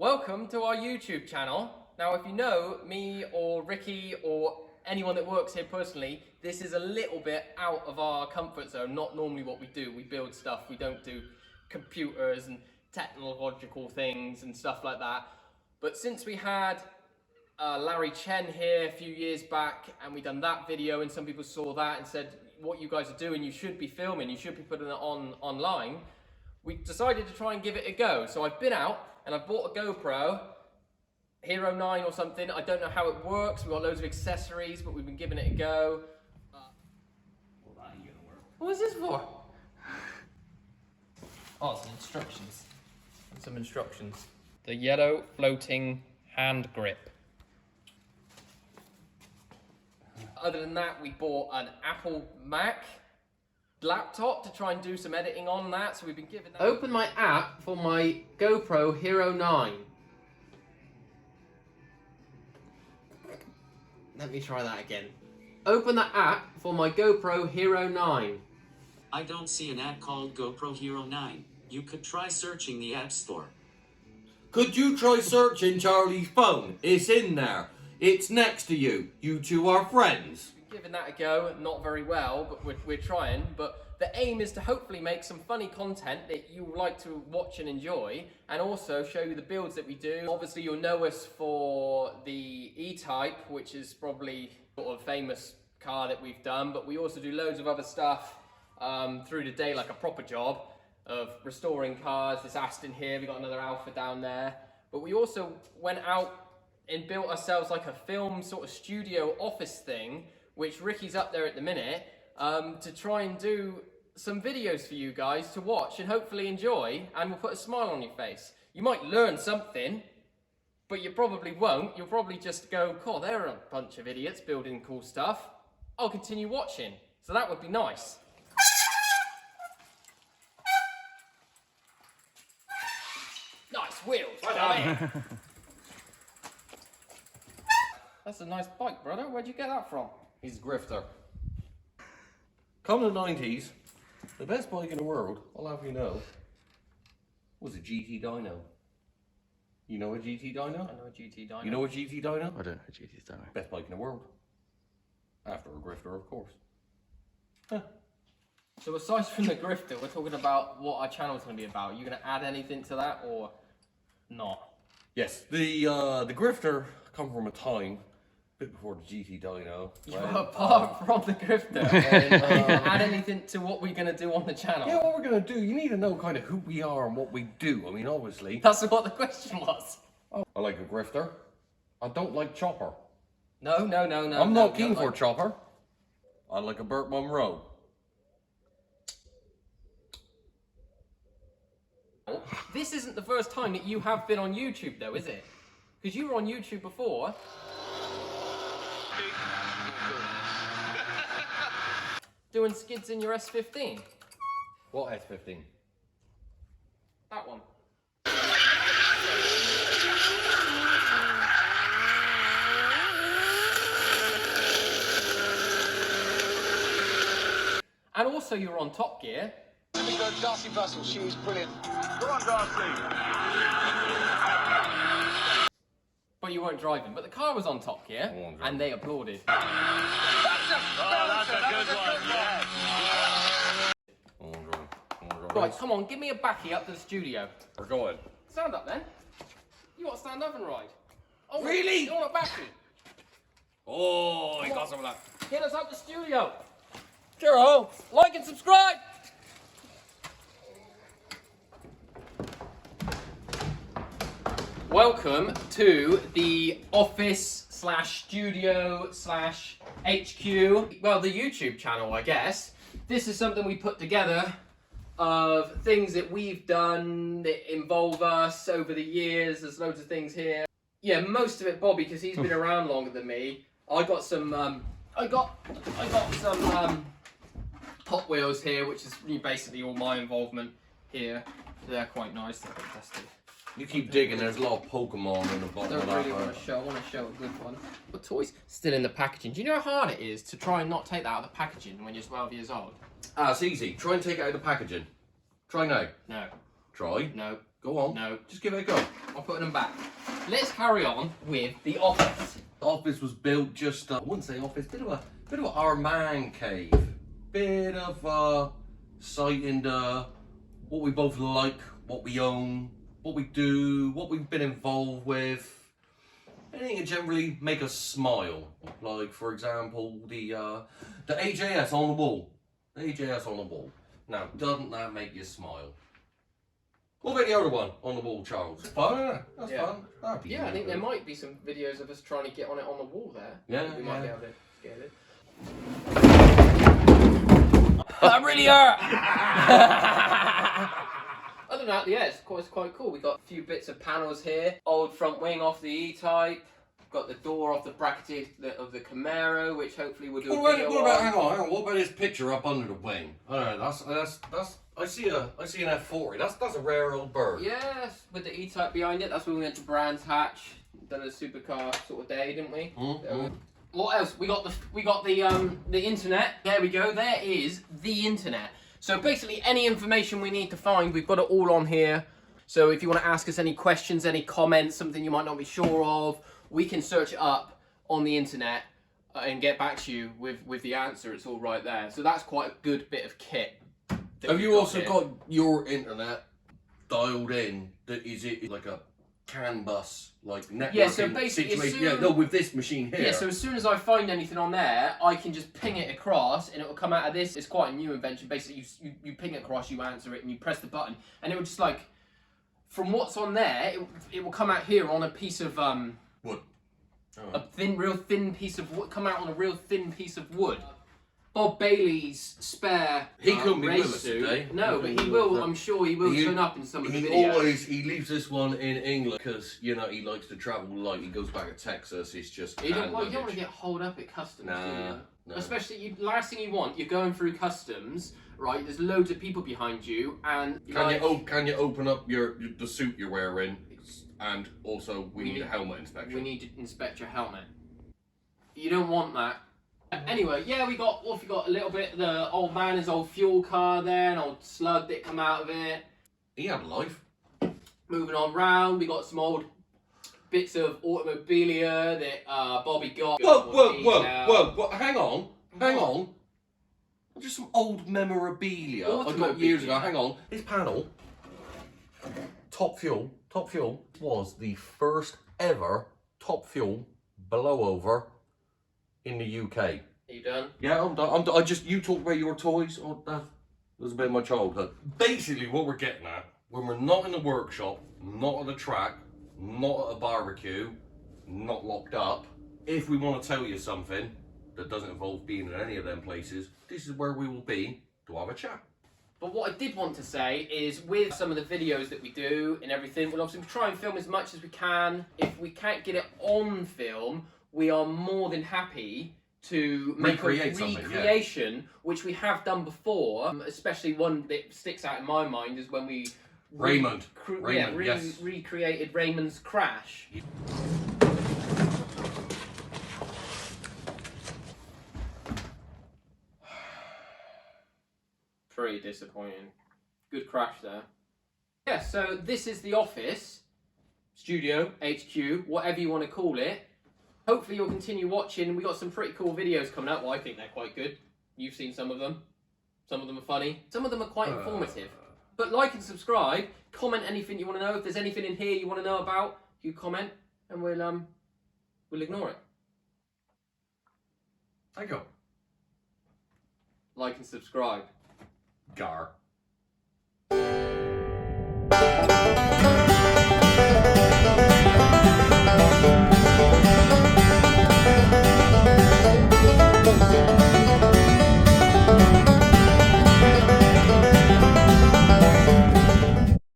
Welcome to our YouTube channel. Now, if you know me or Ricky or anyone that works here personally, this is a little bit out of our comfort zone, not normally what we do. We build stuff, we don't do computers and technological things and stuff like that. But since we had Larry Chen here a few years back and we done that video and some people saw that and said, what you guys are doing, you should be filming, you should be putting it online, we decided to try and give it a go. So I've been out and I've bought a GoPro, Hero 9 or something. I don't know how it works. We've got loads of accessories, but we've been giving it a go. Well, that ain't gonna work. What is this for? Oh, some instructions. Some instructions. The yellow floating hand grip. Other than that, we bought an Apple Mac laptop to try and do some editing on that, so we've been given that. Open my app for my GoPro Hero 9. Let me try that again. Open the app for my GoPro Hero 9. I don't see an app called GoPro Hero 9. You could try searching the App Store. Could you try searching Charlie's phone? It's in there. It's next to you. You two are friends. Giving that a go, not very well, but we're trying. But the aim is to hopefully make some funny content that you like to watch and enjoy, and also show you the builds that we do. Obviously, you'll know us for the E-Type, which is probably sort of famous car that we've done, but we also do loads of other stuff through the day, like a proper job of restoring cars. This Aston here, we got another Alpha down there. But we also went out and built ourselves like a film sort of studio office thing, which Ricky's up there at the minute, to try and do some videos for you guys to watch and hopefully enjoy, and will put a smile on your face. You might learn something, but you probably won't. You'll probably just go, "Cool, they're a bunch of idiots building cool stuff. I'll continue watching." So that would be nice. Nice wheels. That's a nice bike, brother. Where'd you get that from? He's a grifter. Come the 90s, the best bike in the world, I'll have you know, was a GT dyno. You know a GT dyno? I know a GT dyno. You know a GT dyno? I don't know a GT dyno. Best bike in the world. After a grifter, of course. Huh. So aside from the grifter, we're talking about what our channel's going to be about. Are you going to add anything to that or not? Yes, the grifter come from a time bit before the GT dyno. Apart from the grifter, add anything to what we're going to do on the channel? Yeah, what we're going to do, you need to know kind of who we are and what we do. I mean, obviously. That's what the question was. I like a grifter. I don't like chopper. No. I'm not keen for a chopper. I like a Burt Munro. This isn't the first time that you have been on YouTube, though, is it? Because you were on YouTube before. Doing skids in your S15. What S15? That one. And also you were on Top Gear. Let me go Darcy Russell, she was brilliant. Go on, Darcy. But you weren't driving. But the car was on Top Gear, and they applauded. That's a good one, yeah. Right, come on, give me a backy up to the studio. We're going. Stand up then. You want to stand up and ride? Oh, Really? You want a backy? Oh, he got some of that. Get us up the studio. Sure, like and subscribe. Welcome to the office slash studio slash HQ, well, the YouTube channel, I guess. This is something we put together of things that we've done that involve us over the years. There's loads of things here. Yeah, most of it Bobby, because he's been around longer than me. I got some, I got some Hot Wheels here, which is basically all my involvement here. They're quite nice, they're fantastic. You keep digging, there's a lot of Pokemon in the I bottom of don't that. really want to show. I want to show a good one. But toys still in the packaging. Do you know how hard it is to try and not take that out of the packaging when you're 12 years old? Ah, it's easy. Try and take it out of the packaging. Try now. No. Try. No. Go on. No. Just give it a go. I'm putting them back. Let's carry on with the office. The office was built just, I wouldn't say office, bit of our man cave. Bit of sight into what we both like, what we own, what we do, what we've been involved with. Anything that generally make us smile. Like, for example, the AJS on the wall. The AJS on the wall. Now, doesn't that make you smile? What about the other one on the wall, Charles? Fun, isn't it? That's Yeah. fun. That'd be Yeah, I think there good. might be some videos of us trying to get on it on the wall there. Yeah, We might be yeah. able to scale it. That really hurt! Other than that, yeah, it's quite cool. We got a few bits of panels here. Old front wing off the E-Type. Got the door off the bracket of the Camaro, which hopefully we'll do a video on. Hang on. What about this picture up under the wing? I don't know. That's. I see an F40. That's a rare old bird. Yes, with the E-Type behind it. That's when we went to Brands Hatch. Done a supercar sort of day, didn't we? Mm-hmm. What else? We got the internet. There we go. There is the internet. So basically, any information we need to find, we've got it all on here. So if you want to ask us any questions, any comments, something you might not be sure of, we can search it up on the internet and get back to you with the answer. It's all right there. So that's quite a good bit of kit. Have you also got your internet dialed in? Is it like a CAN bus, like networking Yeah, so basically, situation? With this machine here. Yeah, so as soon as I find anything on there, I can just ping it across, and it will come out of this. It's quite a new invention. Basically, you ping it across, you answer it, and you press the button, and it will just like, from what's on there, it will come out here on a piece of Wood. a real thin piece of wood. Come out on a real thin piece of wood. Bob Bailey's spare He couldn't be race with us suit. today. No, but he will. I'm sure he will turn up in some of the videos. He leaves this one in England because he likes to travel light. He goes back to Texas. It's just You don't want to get holed up at customs, do you? No. Especially, last thing you want, you're going through customs, right? There's loads of people behind you, and Can you open up the suit you're wearing? And also, we need a helmet inspection. We need to inspect your helmet. You don't want that. Anyway, yeah, we got a little bit. The old man, his old fuel car there, an old slug that come out of it. He had a life. Moving on round, we got some old bits of automobilia that Bobby got. Whoa! Hang on. Just some old memorabilia I got years ago. Hang on. This panel, Top Fuel was the first ever Top Fuel blowover in the UK. Are you done? Yeah, I'm done. You talked about your toys. Oh, that was a bit of my childhood. Basically, what we're getting at, when we're not in the workshop, not at a track, not at a barbecue, not locked up, if we want to tell you something that doesn't involve being in any of them places, this is where we will be to have a chat. But what I did want to say is, with some of the videos that we do and everything, we'll obviously try and film as much as we can. If we can't get it on film, we are more than happy to make a recreation, which we have done before. Especially one that sticks out in my mind is when we recreated Raymond's crash. Pretty disappointing. Good crash there. Yeah, so this is the office, studio, HQ, whatever you want to call it. Hopefully you'll continue watching. We got some pretty cool videos coming up. Well, I think they're quite good. You've seen some of them. Some of them are funny. Some of them are quite informative. But like and subscribe. Comment anything you want to know. If there's anything in here you want to know about, you comment, and we'll ignore it. Thank you. Like and subscribe. Gar.